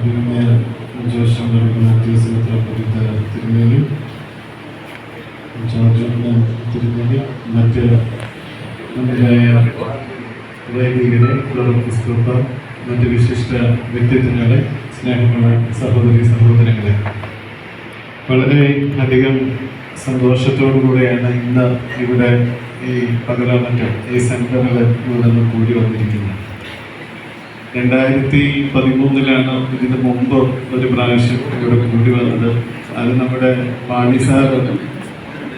അഭിനയ ജോഷം തിരുമേനി, ജോർജ് തിരുമേനി, മറ്റ് നമ്മുടെയായ വൈദികരെ, ക്രിസ്തുപ്പ, മറ്റ് വിശിഷ്ട വ്യക്തിത്വങ്ങളെ, സ്നേഹമുള്ള സഹോദരി സഹോദരങ്ങളെ, വളരെ അധികം സന്തോഷത്തോടുകൂടിയാണ് ഇന്ന് ഇവിടെ ഈ പകലാമറ്റം ഈ സെന്ററിൽ ഇവിടെ നിന്ന് കൂടി വന്നിരിക്കുന്നത്. 2013 ഇതിന് മുമ്പ് ഒരു പ്രാവശ്യം ഇവിടെ കൂടി വന്നത്. അത് നമ്മുടെ പാണി സാർ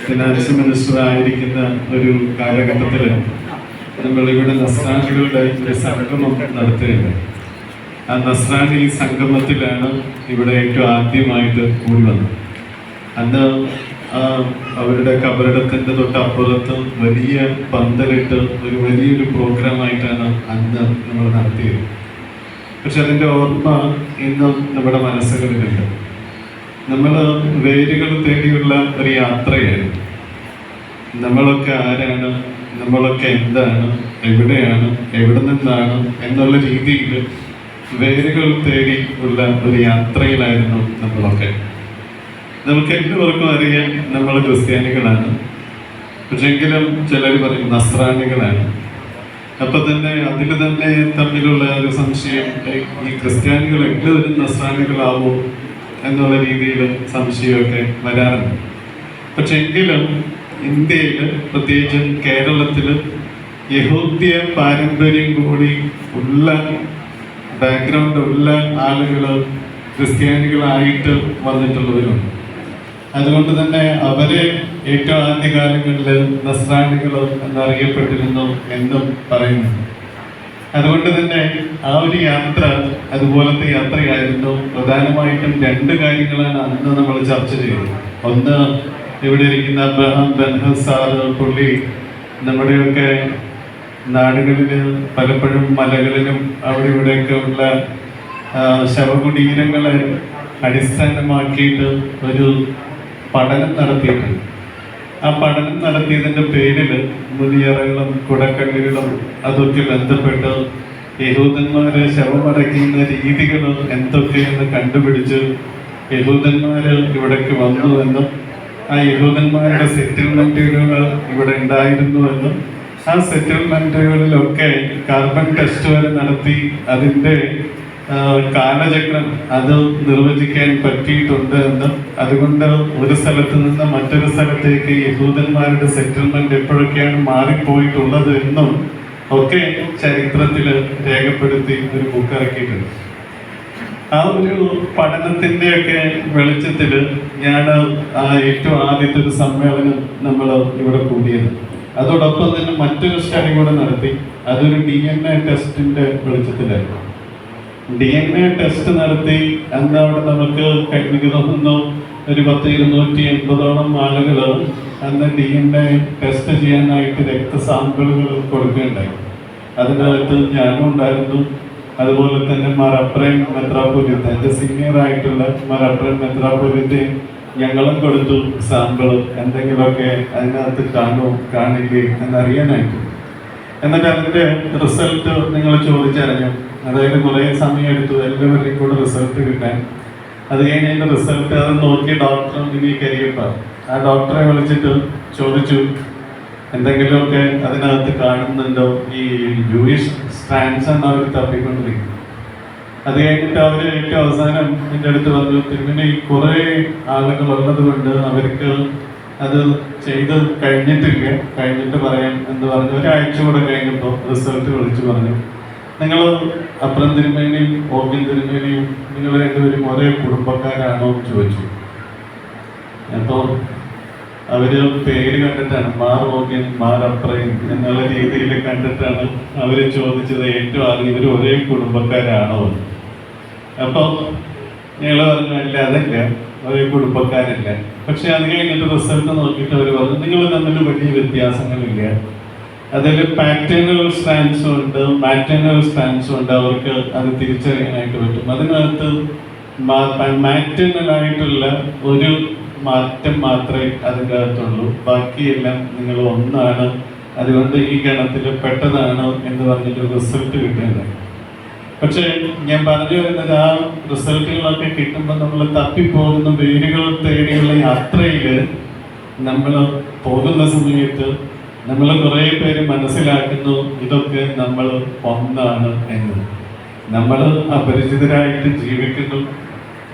ഫിനാൻസ് മിനിസ്റ്റർ ആയിരിക്കുന്ന ഒരു കാലഘട്ടത്തിൽ നമ്മളിവിടെ നസ്രാണികളുടെ ഒരു സംഗമം നടത്തുകയുണ്ട്. ആ നസ്രാണി സംഗമത്തിലാണ് ഇവിടെ ഏറ്റവും ആദ്യമായിട്ട് കൂടി വന്നത്. അന്ന് അവരുടെ കബറിടത്തിൻ്റെ തൊട്ടപ്പുറത്ത് വലിയ പന്തലിട്ട് ഒരു വലിയൊരു പ്രോഗ്രാമായിട്ടാണ് അന്ന് നമ്മൾ നടത്തിയത്. പക്ഷെ അതിൻ്റെ ഓർമ്മ ഇന്നും നമ്മുടെ മനസ്സുകളിലുണ്ട്. നമ്മൾ വേരുകൾ തേടിയുള്ള ഒരു യാത്രയായിരുന്നു. നമ്മളൊക്കെ ആരാണ്, നമ്മളൊക്കെ എന്താണ്, എവിടെയാണ്, എവിടെ നിന്നാണ് എന്നുള്ള രീതിയിൽ വേരുകൾ തേടി ഉള്ള ഒരു യാത്രയിലായിരുന്നു നമ്മളൊക്കെ. നമുക്ക് എല്ലാവർക്കും അറിയാം നമ്മൾ ക്രിസ്ത്യാനികളാണ്. പക്ഷെങ്കിലും ചിലർ പറയും നസ്രാണികളാണ്. അപ്പൊ തന്നെ അതിൽ തന്നെ തമ്മിലുള്ള ഒരു സംശയം, ഈ ക്രിസ്ത്യാനികൾ എല്ലാവരും നസ്രാണികളാവോ എന്നുള്ള രീതിയിൽ സംശയമൊക്കെ വരാറുണ്ട്. പക്ഷെ എങ്കിലും ഇന്ത്യയിൽ, പ്രത്യേകിച്ചും കേരളത്തിൽ, യഹൂദ്യ പാരമ്പര്യം കൂടി ഉള്ള ബാക്ക്ഗ്രൗണ്ട് ഉള്ള ആളുകൾ ക്രിസ്ത്യാനികളായിട്ട് വന്നിട്ടുള്ളവരുണ്ട്. അതുകൊണ്ട് തന്നെ അവരെ ഏറ്റവും ആദ്യകാലങ്ങളിൽ നസ്രാണികൾ എന്നറിയപ്പെട്ടിരുന്നു എന്നും പറയുന്നുണ്ട്. അതുകൊണ്ട് തന്നെ ആ ഒരു യാത്ര അതുപോലത്തെ യാത്രയായിരുന്നു. പ്രധാനമായിട്ടും 2 കാര്യങ്ങളാണ് അന്ന് നമ്മൾ ചർച്ച ചെയ്തത്. ഒന്ന്, ഇവിടെ ഇരിക്കുന്ന അബ്രഹാം ബെൻഹസാർ പുള്ളി നമ്മുടെയൊക്കെ നാടുകളിൽ പലപ്പോഴും മലകളിലും അവിടെ ഇവിടെയൊക്കെ ഉള്ള ശവകുടീരങ്ങളെ അടിസ്ഥാനമാക്കിയിട്ട് ഒരു പഠനം നടത്തിയിട്ടുണ്ട്. ആ പഠനം നടത്തിയതിൻ്റെ പേരിൽ മുനിയറകളും കുടക്കല്ലുകളും അതൊക്കെ ബന്ധപ്പെട്ട് യഹൂദന്മാരെ ശവമടക്കുന്ന രീതികൾ എന്തൊക്കെയെന്ന് കണ്ടുപിടിച്ച് യഹൂദന്മാർ ഇവിടേക്ക് വന്നുവെന്നും ആ യഹൂദന്മാരുടെ സെറ്റിൽമെൻറ്റുകൾ ഇവിടെ ഉണ്ടായിരുന്നുവെന്നും ആ സെറ്റിൽമെൻറ്റുകളിലൊക്കെ കാർബൺ ടെസ്റ്റ് വരെ നടത്തി അതിൻ്റെ കാലചക്രം അത് നിർവചിക്കാൻ പറ്റിയിട്ടുണ്ട് എന്നും അതുകൊണ്ട് ഒരു സ്ഥലത്ത് നിന്ന് മറ്റൊരു സ്ഥലത്തേക്ക് യഹൂദന്മാരുടെ സെറ്റിൽമെന്റ് എപ്പോഴൊക്കെയാണ് മാറിപ്പോയിട്ടുള്ളത് എന്നും ഒക്കെ ചരിത്രത്തിൽ രേഖപ്പെടുത്തി ഒരു ബുക്ക് ഇറക്കിയിട്ടുണ്ട്. ആ ഒരു പഠനത്തിൻ്റെയൊക്കെ വെളിച്ചത്തിൽ ഞാൻ ഏറ്റവും ആദ്യത്തെ ഒരു സമ്മേളനം നമ്മൾ ഇവിടെ കൂടിയത്. അതോടൊപ്പം തന്നെ മറ്റൊരു സ്റ്റഡി കൂടെ നടത്തി. അതൊരു DNA ടെസ്റ്റിന്റെ വെളിച്ചത്തിലായിരുന്നു. DNA ടെസ്റ്റ് നടത്തി അന്ന് അവിടെ നമുക്ക് എനിക്ക് തോന്നുന്നു ഒരു 280ഓളം ആളുകൾ അന്ന് DNA ടെസ്റ്റ് ചെയ്യാനായിട്ട് രക്തസാമ്പിളുകൾ കൊടുക്കുകയുണ്ടായി. അതിനകത്ത് ഞാനും ഉണ്ടായിരുന്നു. അതുപോലെ തന്നെ മാർ അപ്രൈം മെത്രാപ്പൊലീത്ത, എൻ്റെ സീനിയർ ആയിട്ടുള്ള മാർ അപ്രൈം മെത്രാപ്പൊലീത്ത ഞങ്ങളും കൊടുത്തു സാമ്പിൾ, എന്തെങ്കിലുമൊക്കെ അതിനകത്ത് കാണില്ലേ എന്നറിയാനായിട്ട്. എന്നിട്ട് അതിൻ്റെ റിസൾട്ട് നിങ്ങൾ ചോദിച്ചറിഞ്ഞു. അതായത് കുറേ സമയം എടുത്തു എല്ലാവരുടെയും കൂടെ റിസൾട്ട് കിട്ടാൻ. അത് കഴിഞ്ഞ് അതിൻ്റെ റിസൾട്ട് അത് നോക്കിയ ഡോക്ടർ ഇനി കരിയപ്പ ആ ഡോക്ടറെ വിളിച്ചിട്ട് ചോദിച്ചു എന്തെങ്കിലുമൊക്കെ അതിനകത്ത് കാണുന്നുണ്ടോ. ഈ ജൂയിഷ് സ്ട്രാൻഡ്സ് ആണ് അവർ തപ്പിക്കൊണ്ടിരിക്കുന്നത്. അത് കഴിഞ്ഞിട്ട് അവർ ഏറ്റവും അവസാനം എൻ്റെ അടുത്ത് പറഞ്ഞു, തിരുമേനി കുറേ ആളുകൾ ഉള്ളത് കൊണ്ട് അവർക്ക് അത് ചെയ്ത് കഴിഞ്ഞിട്ട് പറയാം എന്ന് പറഞ്ഞു. ഒരാഴ്ച കൂടെ കഴിഞ്ഞപ്പോൾ റിസൾട്ട് വിളിച്ചു പറഞ്ഞു, നിങ്ങൾ അപ്പുറം തിരുമേനിയും ഓഗ്യൻ തിരുമേനിയും നിങ്ങൾ രണ്ടുപേരും ഒരേ കുടുംബക്കാരാണോ എന്ന് ചോദിച്ചു. അപ്പോൾ അവര് പേര് കണ്ടിട്ടാണ്, മാർ ഓഗ്യൻ മാർ അപ്രൈം എന്നുള്ള രീതിയിൽ കണ്ടിട്ടാണ് അവര് ചോദിച്ചത് ഏറ്റവും ആദ്യം ഇവർ ഒരേ കുടുംബക്കാരാണോ എന്ന്. അപ്പോൾ ഞങ്ങൾ പറഞ്ഞു അല്ല, അതല്ല, ഒരേ കുടുംബക്കാരല്ല. പക്ഷെ അത് കഴിഞ്ഞിട്ട് റിസൾട്ട് നോക്കിയിട്ട് അവർ പറഞ്ഞു നിങ്ങൾ തമ്മിൽ വലിയ വ്യത്യാസങ്ങളില്ല. അതിൽ പാറ്റേണൽ സ്ട്രാൻഡ്സും ഉണ്ട്, മാറ്റേണൽ സ്ട്രാൻഡ്സും ഉണ്ട്. അവർക്ക് അത് തിരിച്ചറിയാനായിട്ട് പറ്റും. അതിനകത്ത് മാറ്റേണലായിട്ടുള്ള ഒരു മാറ്റം മാത്രമേ അതിൻ്റെ അകത്തുള്ളൂ. ബാക്കിയെല്ലാം നിങ്ങൾ ഒന്നാണ്. അതുകൊണ്ട് ഈ ഗണത്തിൽ പെട്ടതാണ് എന്ന് പറഞ്ഞിട്ട് റിസൾട്ട് കിട്ടുന്നത്. പക്ഷെ ഞാൻ പറഞ്ഞു വരുന്നത് ആ റിസൾട്ടുകളൊക്കെ കിട്ടുമ്പോൾ നമ്മൾ തപ്പിപ്പോകുന്ന വേരുകൾ തേടിയുള്ള യാത്രയിൽ നമ്മൾ പോകുന്ന സമയത്ത് നമ്മൾ കുറേ പേര് മനസ്സിലാക്കുന്നു ഇതൊക്കെ നമ്മൾ ഒന്നാണ് എന്ന്. നമ്മൾ അപരിചിതരായിട്ട് ജീവിക്കുന്നു.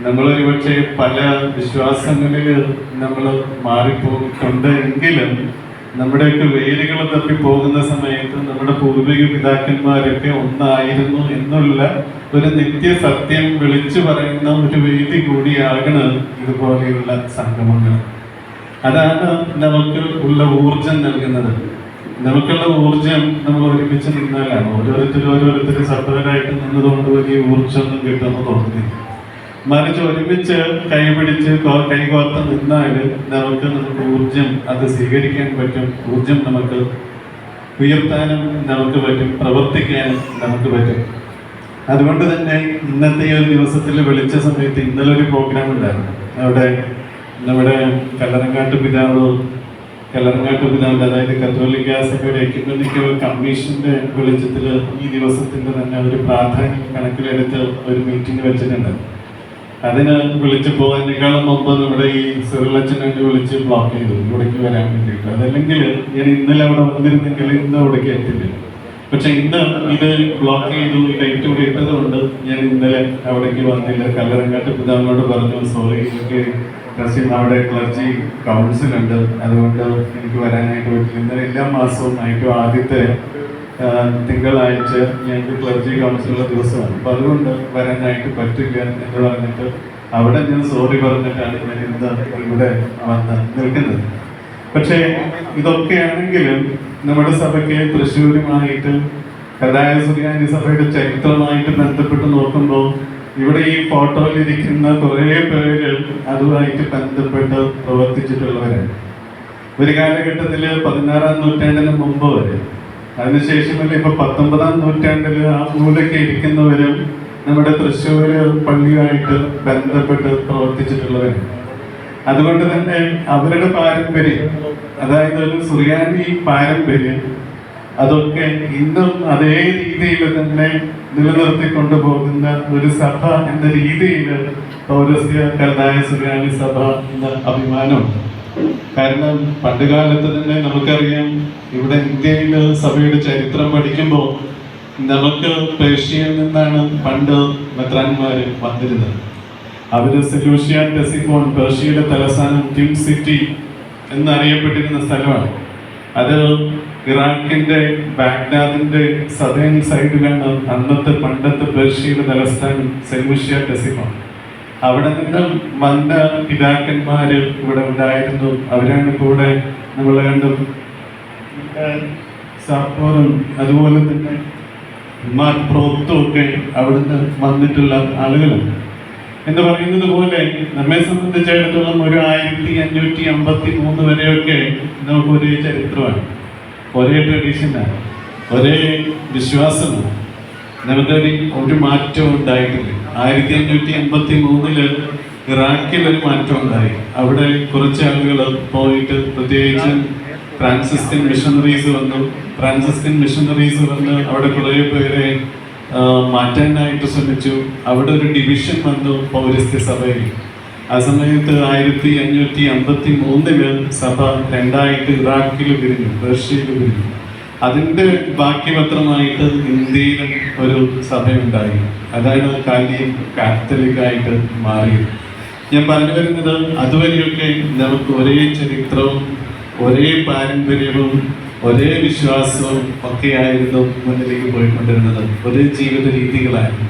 നമ്മളൊരു പക്ഷേ പല വിശ്വാസങ്ങളിൽ നമ്മൾ മാറിപ്പോയിട്ടുണ്ട് എങ്കിലും നമ്മുടെയൊക്കെ വേരുകൾ തപ്പി പോകുന്ന സമയത്ത് നമ്മുടെ പൂർവിക പിതാക്കന്മാരൊക്കെ ഒന്നായിരുന്നു എന്നുള്ള ഒരു നിത്യസത്യം വിളിച്ചു പറയുന്ന ഒരു വേദി കൂടിയാകണം ഇതുപോലെയുള്ള സംഗമങ്ങൾ. അതാണ് നമുക്ക് ഉള്ള ഊർജം നൽകുന്നത്. നമുക്കുള്ള ഊർജം നമ്മൾ ഒരുമിച്ച് നിന്നാലാണ്. ഓരോരുത്തരും സെപ്പറേറ്റായിട്ട് നിന്നതുകൊണ്ട് വലിയ ഊർജമൊന്നും കിട്ടുമെന്ന് തോന്നുന്നില്ല. മറിച്ച് ഒരുമിച്ച് കൈപിടിച്ച് കൈകോർത്ത് നിന്നാൽ നമുക്ക് ഊർജം അത് സ്വീകരിക്കാൻ പറ്റും. ഊർജം നമുക്ക് ഉയർത്താനും നമുക്ക് പറ്റും, പ്രവർത്തിക്കാനും നമുക്ക് പറ്റും. അതുകൊണ്ട് തന്നെ ഇന്നത്തെ ഈ ഒരു ദിവസത്തിൽ വിളിച്ച സമയത്ത് ഇന്നലെ ഒരു പ്രോഗ്രാം ഉണ്ടായിരുന്നു. അവിടെ നമ്മുടെ കല്ലറങ്ങാട്ട് പിതാവിന്റെ അതായത് കത്തോലിക്ക സഭയുടെ എക്യുമെനിക്കൽ കമ്മീഷന്റെ വെളിച്ചത്തിൽ ഈ ദിവസത്തിന്റെ തന്നെ ഒരു പ്രാധാന്യം കണക്കിലെടുത്ത് ഒരു മീറ്റിംഗ് വെച്ചിട്ടുണ്ട്. അതിന് വിളിച്ചു പോകാനേക്കാളും മുമ്പ് നമ്മുടെ ഈ സിറിലച്ചനെ വിളിച്ച് ബ്ലോക്ക് ചെയ്തു ഇവിടേക്ക് വരാൻ വേണ്ടിയിട്ട്. അതല്ലെങ്കിൽ ഞാൻ ഇന്നലെ അവിടെ വന്നിരുന്നെങ്കിൽ ഇന്ന് അവിടേക്ക് എത്തില്ല. പക്ഷെ ഇന്ന് ഇത് ബ്ലോക്ക് ചെയ്തു, ഡേറ്റ് കൂടി ഇട്ടത് കൊണ്ട് ഞാൻ ഇന്നലെ അവിടേക്ക് വന്നില്ല. കല്ലറങ്ങാട്ട് പിതാവിനോട് പറഞ്ഞു, സോറി, എനിക്ക് അവിടെ ക്ലർജി കൗൺസിൽ ഉണ്ട്, അതുകൊണ്ട് എനിക്ക് വരാനായിട്ട് പറ്റില്ല. ഇന്നലെ എല്ലാ മാസവും ഏറ്റവും ആദ്യത്തെ തിങ്കളാഴ്ച ഞങ്ങൾക്ക് ക്ലർജി കൗൺസിലുള്ള ദിവസമാണ്. അപ്പം അതുകൊണ്ട് വരാനായിട്ട് പറ്റില്ല എന്ന് പറഞ്ഞിട്ട് അവിടെ ഞാൻ സോറി പറഞ്ഞിട്ടാണ് ഞാൻ ഇന്ന് ഇവിടെ വന്ന് നിൽക്കുന്നത്. പക്ഷേ ഇതൊക്കെയാണെങ്കിലും നമ്മുടെ സഭയ്ക്ക് തൃശ്ശൂരുമായിട്ട് കഥായ സുറിയാനി സഭയുടെ ചരിത്രമായിട്ട് ബന്ധപ്പെട്ട് നോക്കുമ്പോൾ ഇവിടെ ഈ ഫോട്ടോയിലിരിക്കുന്ന കുറേ പേര് അതുമായിട്ട് ബന്ധപ്പെട്ട് പ്രവർത്തിച്ചിട്ടുള്ളവരാണ്. ഒരു കാലഘട്ടത്തിൽ 16-ാം നൂറ്റാണ്ടിന് മുമ്പ് വരെ, അതിനുശേഷമല്ല ഇപ്പൊ 19-ാം നൂറ്റാണ്ടിൽ ആ മൂലയ്ക്ക് ഇരിക്കുന്നവരും നമ്മുടെ തൃശ്ശൂർ പള്ളിയുമായിട്ട് ബന്ധപ്പെട്ട് പ്രവർത്തിച്ചിട്ടുള്ളവരാണ്. അതുകൊണ്ട് തന്നെ അവരുടെ പാരമ്പര്യം, അതായത് ഒരു സുറിയാനി പാരമ്പര്യം, അതൊക്കെ ഇന്നും അതേ രീതിയിൽ തന്നെ നിലനിർത്തിക്കൊണ്ടു പോകുന്ന ഒരു സഭ എന്ന രീതിയിൽ പൗരസ്ത്യ കൽദായ സുറിയാനി സഭ എന്ന അഭിമാനമുണ്ട്. കാരണം പണ്ടുകാലത്ത് തന്നെ നമുക്കറിയാം, ഇവിടെ ഇന്ത്യയിൽ സഭയുടെ ചരിത്രം പഠിക്കുമ്പോൾ നമുക്ക് പേർഷ്യയിൽ നിന്നാണ് പണ്ട് മെത്രാന്മാര് വന്നിരുന്നത്. അവര് സെലൂഷ്യ ടെസിഫോൺ, പേർഷ്യയുടെ തലസ്ഥാനം കിം സിറ്റി എന്നറിയപ്പെട്ടിരുന്ന സ്ഥലമാണ്. അത് ഇറാഖിന്റെ ബാഗ്ദാദിന്റെ സദേൺ സൈഡിലാണ് അന്നത്തെ പണ്ടത്തെ പേർഷ്യയുടെ തലസ്ഥാനം സെലൂഷ്യ ടെസിഫോൺ. അവിടെ നിന്നും വന്ന പിതാക്കന്മാര് ഇവിടെ ഉണ്ടായിരുന്നു. അവരാണ് കൂടെ നമ്മൾ കണ്ടും സാപ്പോറും അതുപോലെ തന്നെ പ്രോത്തും ഒക്കെ അവിടുന്ന് വന്നിട്ടുള്ള ആളുകളാണ്. എന്ന് പറയുന്നത് പോലെ നമ്മെ സംബന്ധിച്ചിടത്തോളം ഒരു 1553 വരെയൊക്കെ നമുക്ക് ഒരേ ചരിത്രമാണ്, ഒരേ ട്രഡീഷനാണ്, ഒരേ വിശ്വാസമാണ്. നമുക്കൊരു ഒരു മാറ്റവും ഉണ്ടായിട്ടില്ല. 1553 ഇറാഖിൽ ഒരു മാറ്റം ഉണ്ടായി. അവിടെ കുറച്ച് ആളുകൾ പോയിട്ട്, പ്രത്യേകിച്ച് ഫ്രാൻസിസ്കൻ മിഷണറീസ് വന്ന് അവിടെ കുറേ പേരെ മാറ്റാനായിട്ട് ശ്രമിച്ചു. അവിടെ ഒരു ഡിവിഷൻ വന്നു പൗരസ്ത്യ സഭയിൽ. ആ സമയത്ത് 1553 സഭ രണ്ടായിട്ട് ഇറാഖിൽ പിരിഞ്ഞു, പേർഷ്യയിൽ പിരിഞ്ഞു. അതിൻ്റെ ബാക്കി പത്രമായിട്ട് ഇന്ത്യയിലും ഒരു സഭയുണ്ടായി. അതാണ് കാത്തലിക്കായിട്ട് മാറിയത്. ഞാൻ പറഞ്ഞു വരുന്നത്, അതുവരെയൊക്കെ നമുക്ക് ഒരേ ചരിത്രവും ഒരേ പാരമ്പര്യവും ഒരേ വിശ്വാസവും ഒക്കെയായിരുന്നു മുന്നിലേക്ക് പോയിക്കൊണ്ടിരുന്നത്, ഒരേ ജീവിത രീതികളായിരുന്നു.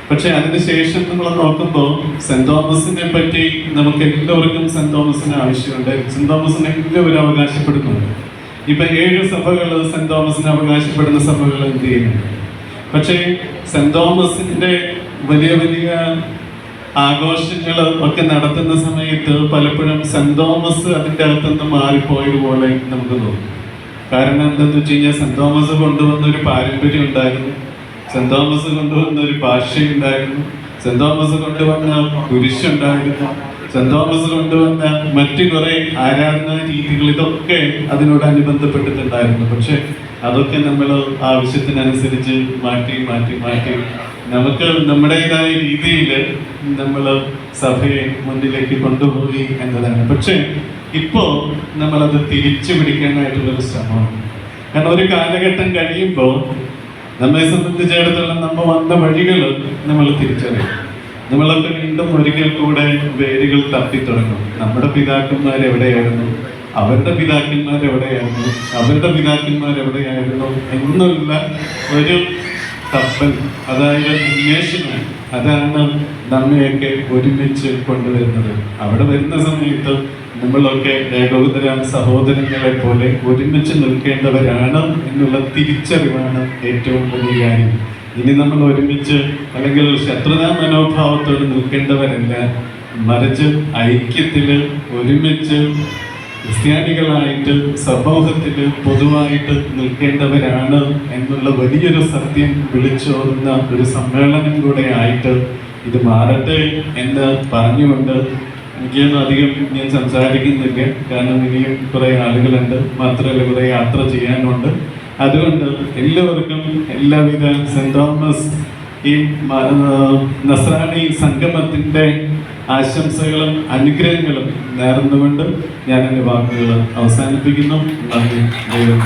പക്ഷെ അതിനുശേഷം നമ്മൾ നോക്കുമ്പോൾ സെന്റ് തോമസിനെ പറ്റി നമുക്ക് എല്ലാവർക്കും സെന്റ് തോമസിന് ആവശ്യമുണ്ട്. സെന്റ് തോമസിനെ എല്ലാവരും അവകാശപ്പെടുന്നുണ്ട്. ഇപ്പൊ 7 സഭകൾ സെന്റ് തോമസിന് അവകാശപ്പെടുന്ന സഭകൾ എന്ത് ചെയ്യുന്നുണ്ട്. പക്ഷേ സെന്റ് തോമസിന്റെ വലിയ വലിയ ആഘോഷങ്ങൾ ഒക്കെ നടത്തുന്ന സമയത്ത് പലപ്പോഴും സെന്റ് തോമസ് അതിൻ്റെ അകത്തുനിന്ന് മാറിപ്പോയതുപോലെ നമുക്ക് തോന്നും. കാരണം എന്താണെന്ന് വെച്ച് കഴിഞ്ഞാൽ സെന്റ് തോമസ് കൊണ്ടുവന്ന ഒരു പാരമ്പര്യം ഉണ്ടായിരുന്നു, സെന്റ് തോമസ് കൊണ്ടുവന്ന ഒരു ഭാഷയുണ്ടായിരുന്നു, സെന്റ് തോമസ് കൊണ്ടുവന്ന കുരിശുണ്ടായിരുന്നു, സെന്റ് തോമസ് കൊണ്ടുവന്ന മറ്റു കുറെ ആരാധനാ രീതികൾ, ഇതൊക്കെ അതിനോട് അനുബന്ധപ്പെട്ടിട്ടുണ്ടായിരുന്നു. പക്ഷെ അതൊക്കെ നമ്മൾ ആവശ്യത്തിനനുസരിച്ച് മാറ്റി മാറ്റി മാറ്റി നമുക്ക് നമ്മുടേതായ രീതിയിൽ നമ്മൾ സഭയെ മുന്നിലേക്ക് കൊണ്ടുപോയി എന്നതാണ്. പക്ഷേ ഇപ്പോൾ നമ്മളത് തിരിച്ചു പിടിക്കാനായിട്ടുള്ളൊരു ശ്രമമാണ്. കാരണം ഒരു കാലഘട്ടം കഴിയുമ്പോൾ നമ്മെ സംബന്ധിച്ചിടത്തോളം നമ്മൾ വന്ന വഴികൾ നമ്മൾ തിരിച്ചറിയും. നമ്മളൊക്കെ വീണ്ടും ഒരിക്കൽ കൂടെ വേരുകൾ തപ്പിത്തുടങ്ങും. നമ്മുടെ പിതാക്കന്മാർ എവിടെയായിരുന്നു, അവരുടെ പിതാക്കന്മാർ എവിടെയായിരുന്നു, അവരുടെ പിതാക്കന്മാർ എവിടെയായിരുന്നു എന്നുള്ള ഒരു തപ്പൽ, അതായത് അന്വേഷണം, അതാണ് നമ്മയൊക്കെ ഒരുമിച്ച് കൊണ്ടുവരുന്നത്. അവിടെ വരുന്ന സമയത്ത് നമ്മളൊക്കെ ഏകോദര സഹോദരങ്ങളെ പോലെ ഒരുമിച്ച് നിൽക്കേണ്ടവരാണ് എന്നുള്ള തിരിച്ചറിവാണ് ഏറ്റവും വലിയ കാര്യം. ഇനി നമ്മൾ ഒരുമിച്ച് അല്ലെങ്കിൽ ശത്രുതാ മനോഭാവത്തോട് നിൽക്കേണ്ടവരല്ല, മറിച്ച് ഐക്യത്തിൽ ഒരുമിച്ച് ക്രിസ്ത്യാനികളായിട്ട് സമൂഹത്തിൽ പൊതുവായിട്ട് നിൽക്കേണ്ടവരാണ് എന്നുള്ള വലിയൊരു സത്യം വിളിച്ചോതുന്ന ഒരു സമ്മേളനം കൂടെ ആയിട്ട് ഇത് മാറട്ടെ എന്ന് പറഞ്ഞുകൊണ്ട് എനിക്കൊന്നും അധികം ഞാൻ സംസാരിക്കുന്നില്ല. കാരണം ഇനിയും കുറേ ആളുകളുണ്ട്, മാത്രമല്ല കുറേ യാത്ര ചെയ്യാനുണ്ട്. അതുകൊണ്ട് എല്ലാവർക്കും എല്ലാവിധ സെന്റ് തോമസ് ഈ നസ്രാണി സംഗമത്തിൻ്റെ ആശംസകളും അനുഗ്രഹങ്ങളും നേർന്നുകൊണ്ട് ഞാൻ എൻ്റെ വാക്കുകൾ അവസാനിപ്പിക്കുന്നു. നന്ദി. ദൈവം